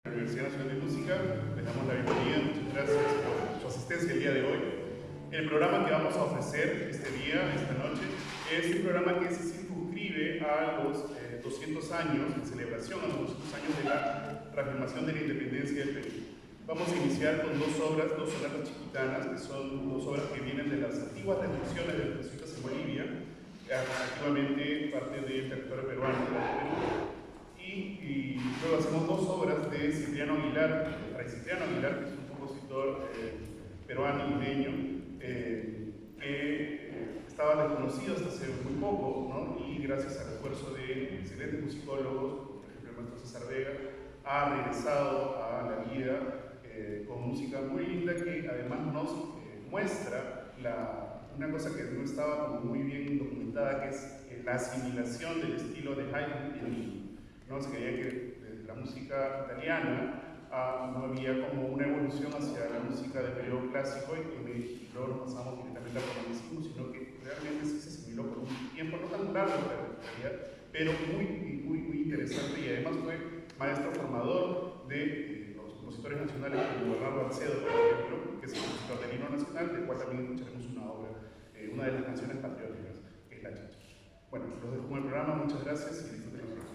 Universidad Nacional de Música, les damos la bienvenida, muchas gracias por su asistencia el día de hoy. El programa que vamos a ofrecer este día, esta noche, es un programa que se circunscribe a los 200 años, en celebración a los 200 años de la reafirmación de la independencia del Perú. Vamos a iniciar con dos sonatas chiquitanas, que son dos obras que vienen de las antiguas traducciones de los jesuitas en Bolivia, activamente parte del territorio peruano de Perú. Y luego hacemos dos obras de Cipriano Aguilar, Fray Cipriano Aguilar, que es un compositor peruano limeño, que estaba desconocido hasta hace muy poco, ¿no? Y gracias al esfuerzo de excelentes musicólogos, por ejemplo el maestro César Vega, ha regresado a la vida con música muy linda que además nos muestra una cosa que no estaba como muy bien documentada, que es la asimilación del estilo de Haydn. ¿No? Se creía que desde la música italiana no había como una evolución hacia la música del periodo clásico y luego no pasamos directamente al romanticismo, sino que realmente sí se asimiló por un tiempo no tan largo en realidad, pero muy interesante, y además fue maestro formador de los compositores nacionales como Bernardo Alcedo, por ejemplo, que es el compositor del himno nacional, del cual también escucharemos una obra, una de las canciones patrióticas, que es La Chicha. Bueno, los dejo con el programa, muchas gracias y disfruten los programas.